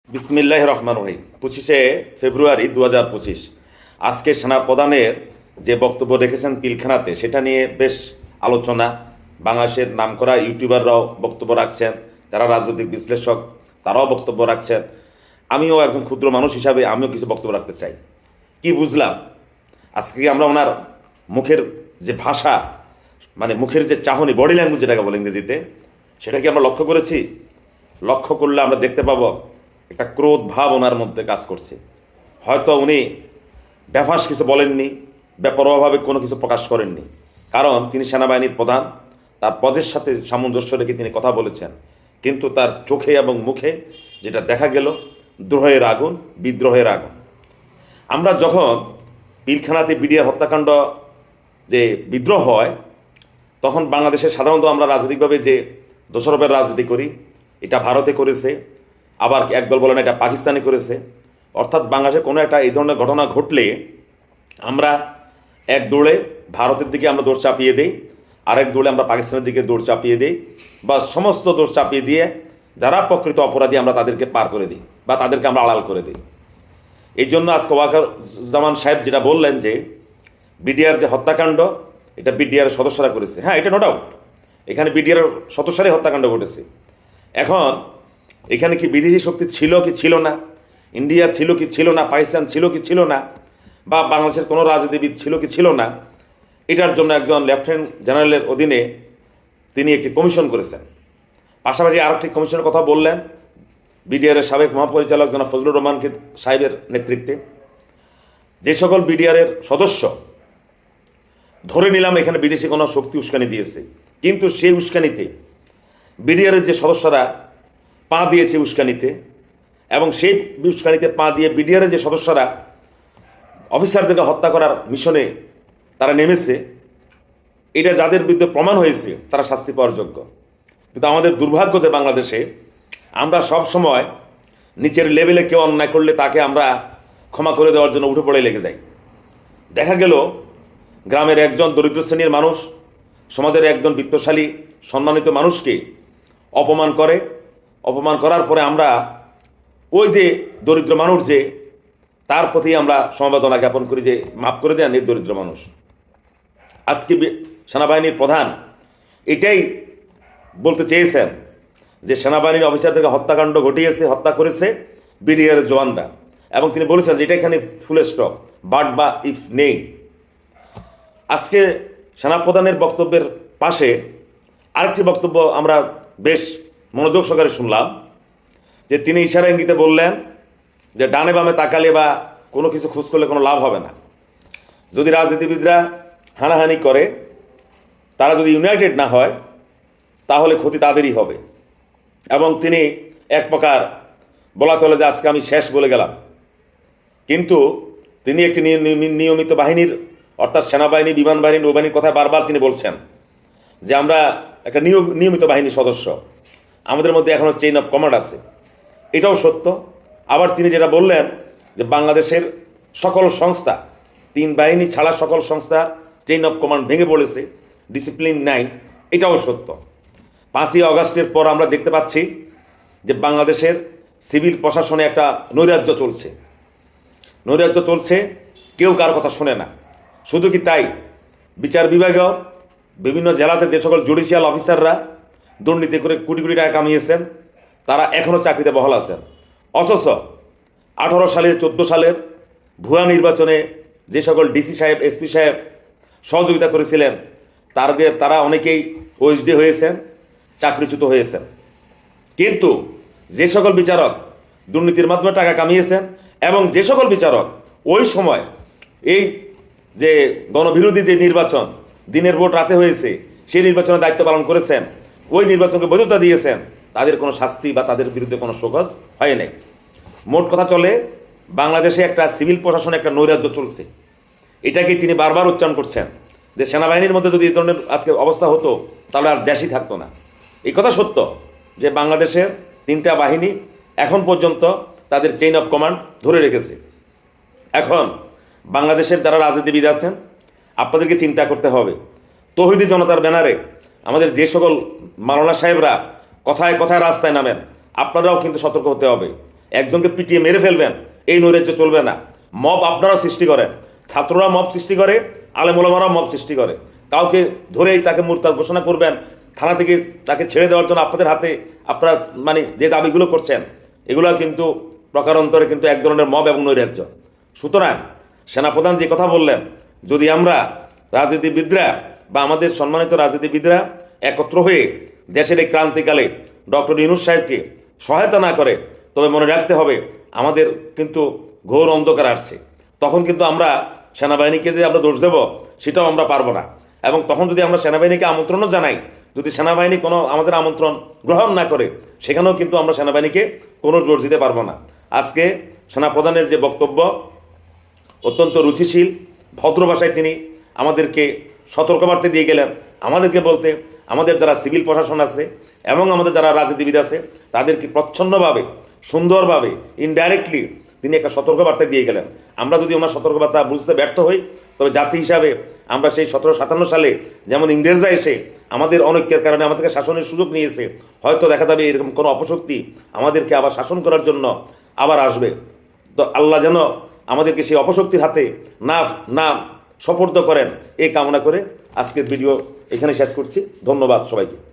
বিসমিল্লাহ রহমান রহিম 25শে ফেব্রুয়ারি 2025। আজকে সেনাপ্রধানের যে বক্তব্য রেখেছেন পিলখানাতে সেটা নিয়ে বেশ আলোচনা। বাংলাদেশের নামকরা ইউটিউবাররাও বক্তব্য রাখছেন, যারা রাজনৈতিক বিশ্লেষক তারাও বক্তব্য রাখছেন। আমিও একজন ক্ষুদ্র মানুষ হিসাবে আমিও কিছু বক্তব্য রাখতে চাই। কি বুঝলাম আজকে আমরা ওনার মুখের যে ভাষা, মানে মুখের যে চাহনি, বডি ল্যাঙ্গুয়েজ যেটাকে বলে ইংরেজিতে, সেটা কি আমরা লক্ষ্য করেছি? লক্ষ্য করলে আমরা দেখতে পাবো একটা ক্রোধ ভাব ওনার মধ্যে কাজ করছে। হয়তো উনি ব্যাভাস কিছু বলেননি, বেপরোয়াভাবে কোনো কিছু প্রকাশ করেননি, কারণ তিনি সেনাবাহিনীর প্রধান, তার পদের সাথে সামঞ্জস্য রেখে তিনি কথা বলেছেন। কিন্তু তার চোখে এবং মুখে যেটা দেখা গেল, দ্রোহের আগুন, বিদ্রোহের আগুন। আমরা যখন পিলখানাতে বিডিআর হত্যাকাণ্ড যে বিদ্রোহ হয়, তখন বাংলাদেশে সাধারণত আমরা রাজনৈতিকভাবে যে দোষারোপের রাজনীতি করি, এটা ভারতে করেছে, আবার একদল বলেন এটা পাকিস্তানে করেছে। অর্থাৎ বাংলাদেশে কোনো একটা এই ধরনের ঘটনা ঘটলে আমরা এক দৌড়ে ভারতের দিকে আমরা দৌড় চাপিয়ে দিই, আরেক দৌড়ে আমরা পাকিস্তানের দিকে দৌড় চাপিয়ে দিই, বা সমস্ত দৌড় চাপিয়ে দিয়ে যারা প্রকৃত অপরাধী আমরা তাদেরকে পার করে দিই বা তাদেরকে আমরা আড়াল করে দিই। এই জন্য আজকে ওয়াকারুজ্জামান সাহেব যেটা বললেন যে বিডিআর যে হত্যাকাণ্ড, এটা বিডিআর সদস্যরা করেছে। হ্যাঁ, এটা নো ডাউট, এখানে বিডিআর সদস্যরাই হত্যাকাণ্ড ঘটেছে। এখন এখানে কি বিদেশি শক্তি ছিল কি ছিল না, ইন্ডিয়া ছিল কি ছিল না, পাকিস্তান ছিল কি ছিল না, বা বাংলাদেশের কোনো রাজনীতিবিদ ছিল কি ছিল না, এটার জন্য একজন লেফটেন্যান্ট জেনারেলের অধীনে তিনি একটি কমিশন করেছেন। পাশাপাশি আরেকটি কমিশনের কথা বললেন বিডিআরের সাবেক মহাপরিচালক জনাব ফজলুর রহমানকে সাহেবের নেতৃত্বে। যে সকল বিডিআরের সদস্য ধরে নিলাম এখানে বিদেশি কোনো শক্তি উস্কানি দিয়েছে, কিন্তু সেই উস্কানিতে বিডিআরের যে সদস্যরা পা দিয়েছে উস্কানিতে, এবং সেই উস্কানিতে পা দিয়ে বিডিআরের যে সদস্যরা অফিসারদেরকে হত্যা করার মিশনে তারা নেমেছে, এটা যাদের বিরুদ্ধে প্রমাণ হয়েছে তারা শাস্তি পাওয়ার যোগ্য। কিন্তু আমাদের দুর্ভাগ্য যে বাংলাদেশে আমরা সব সময় নিচের লেভেলে কেউ অন্যায় করলে তাকে আমরা ক্ষমা করে দেওয়ার জন্য উঠে পড়ে লেগে যাই। দেখা গেল গ্রামের একজন দরিদ্র শ্রেণীর মানুষ সমাজের একজন বিত্তশালী সম্মানিত মানুষকে অপমান করে, অপমান করার পরে আমরা ওই যে দরিদ্র মানুষ যে তার প্রতি আমরা সমবেদনা জ্ঞাপন করি যে মাফ করে দেন এই দরিদ্র মানুষ। আজকে সেনাবাহিনীর প্রধান এটাই বলতে চেয়েছেন যে সেনাবাহিনীর অফিসারদেরকে হত্যাকাণ্ড ঘটিয়েছে, হত্যা করেছে বিডিআর জওয়ানরা, এবং তিনি বলেছেন যে এটা এখানে ফুল স্টপ, বাট বা ইফ নেই। আজকে সেনাপ্রধানের বক্তব্যের পাশে আরেকটি বক্তব্য আমরা বেশ মনোযোগ সহকারে শুনলাম, যে তিনি ইশারা ইঙ্গিতে বললেন যে ডানে বামে তাকালে বা কোনো কিছু খোঁজ করলে কোনো লাভ হবে না। যদি রাজনীতিবিদরা হানাহানি করে, তারা যদি ইউনাইটেড না হয়, তাহলে ক্ষতি তাদেরই হবে। এবং তিনি এক প্রকার বলা চলে যে আজকে আমি শেষ বলে গেলাম। কিন্তু তিনি একটি নিয়মিত বাহিনীর, অর্থাৎ সেনাবাহিনী, বিমান বাহিনী, নৌবাহিনীর কথা বারবার তিনি বলছেন যে আমরা একটা নিয়মিত বাহিনীর সদস্য, আমাদের মধ্যে এখনও চেইন অফ কমান্ড আছে, এটাও সত্য। আবার তিনি যেটা বললেন যে বাংলাদেশের সকল সংস্থা, তিন বাহিনী ছাড়া সকল সংস্থা চেইন অফ কমান্ড ভেঙে পড়েছে, ডিসিপ্লিন নাই, এটাও সত্য। 5ই আগস্টের পর আমরা দেখতে পাচ্ছি যে বাংলাদেশের সিভিল প্রশাসনে একটা নৈরাজ্য চলছে, কেউ কার কথা শোনে না। শুধু কি তাই, বিচার বিভাগেও বিভিন্ন জেলাতে যে সকল জুডিশিয়াল অফিসাররা দুর্নীতি করে কোটি কোটি টাকা কামিয়েছেন, তারা এখনও চাকরিতে বহাল আছেন। অথচ 18 সালের 14 সালের ভুয়া নির্বাচনে যে সকল ডিসি সাহেব, এসপি সাহেব সহযোগিতা করেছিলেন, তারা অনেকেই ওএসডি হয়েছেন, চাকরিচ্যুত হয়েছেন। কিন্তু যে সকল বিচারক দুর্নীতির মাধ্যমে টাকা কামিয়েছেন, এবং যে সকল বিচারক ওই সময় এই যে গণবিরোধী যে নির্বাচন, দিনের ভোট রাতে হয়েছে, সেই নির্বাচনের দায়িত্ব পালন করেছেন, ওই নির্বাচনকে বৈধতা দিয়েছেন, তাদের কোনো শাস্তি বা তাদের বিরুদ্ধে কোনো শোকজ হয় নাই। মোট কথা চলে, বাংলাদেশে একটা সিভিল প্রশাসনে একটা নৈরাজ্য চলছে। এটাকে তিনি বারবার উচ্চারণ করছেন যে সেনাবাহিনীর মধ্যে যদি এই ধরনের আজকে অবস্থা হতো তাহলে আর দেশই থাকতো না। এই কথা সত্য যে বাংলাদেশের 3টা বাহিনী এখন পর্যন্ত তাদের চেইন অফ কমান্ড ধরে রেখেছে। এখন বাংলাদেশের যারা রাজনীতিবিদ আছেন, আপনাদেরকে চিন্তা করতে হবে, তৌহিদি জনতার ব্যানারে আমাদের যে সকল মাওলানা সাহেবরা কথায় কথায় রাস্তায় নামেন, আপনারাও কিন্তু সতর্ক হতে হবে একজনকে পিটিয়ে মেরে ফেলবেন, এই নৈরাজ্য চলবে না। মব আপনারা সৃষ্টি করেন, ছাত্ররা মব সৃষ্টি করে, আলেমোলামারাও মব সৃষ্টি করে। কাউকে ধরেই তাকে মুরতাদ ঘোষণা করবেন, থানা থেকে তাকে ছেড়ে দেওয়ার জন্য আপনাদের হাতে আপনারা মানে যে দাবিগুলো করছেন, এগুলো কিন্তু প্রকারান্তরে কিন্তু এক ধরনের মব এবং নৈরাজ্য। সুতরাং সেনাপ্রধান যে কথা বললেন, যদি আমরা রাজনীতিবিদরা বা আমাদের সম্মানিত রাজনীতিবিদরা একত্র হয়ে দেশের এই ক্রান্তিকালে ডক্টর ইউনূস সাহেবকে সহায়তা না করে, তবে মনে রাখতে হবে আমাদের কিন্তু ঘোর অন্ধকার আসছে। তখন কিন্তু আমরা সেনাবাহিনীকে যে আমরা দোষ দেব সেটাও আমরা পারবো না। এবং তখন যদি আমরা সেনাবাহিনীকে আমন্ত্রণও জানাই, যদি সেনাবাহিনী কোনো আমাদের আমন্ত্রণ গ্রহণ না করে, সেখানেও কিন্তু আমরা সেনাবাহিনীকে কোনো জোর দিতে পারবো না। আজকে সেনাপ্রধানের যে বক্তব্য অত্যন্ত রুচিশীল, ভদ্র ভাষায় তিনি আমাদেরকে সতর্কবার্তা দিয়ে গেলেন, আমাদেরকে বলতে আমাদের যারা সিভিল প্রশাসন আছে এবং আমাদের যারা রাজনীতিবিদ আছে তাদেরকে প্রচ্ছন্নভাবে সুন্দরভাবে ইনডাইরেক্টলি তিনি একটা সতর্কবার্তা দিয়ে গেলেন। আমরা যদি ওনার সতর্কবার্তা বুঝতে ব্যর্থ হই, তবে জাতি হিসাবে আমরা সেই 1757 সালে যেমন ইংরেজরা এসে আমাদের অনৈক্যের কারণে আমাদেরকে শাসনের সুযোগ নিয়েছে, হয়তো দেখা যাবে এরকম কোনো অপশক্তি আমাদেরকে আবার শাসন করার জন্য আবার আসবে। তো আল্লাহ যেন আমাদেরকে সেই অপশক্তির হাতে না না সোপর্দ করেন, এই কামনা করে আজকের ভিডিও এখানে শেষ করছি। ধন্যবাদ সবাইকে।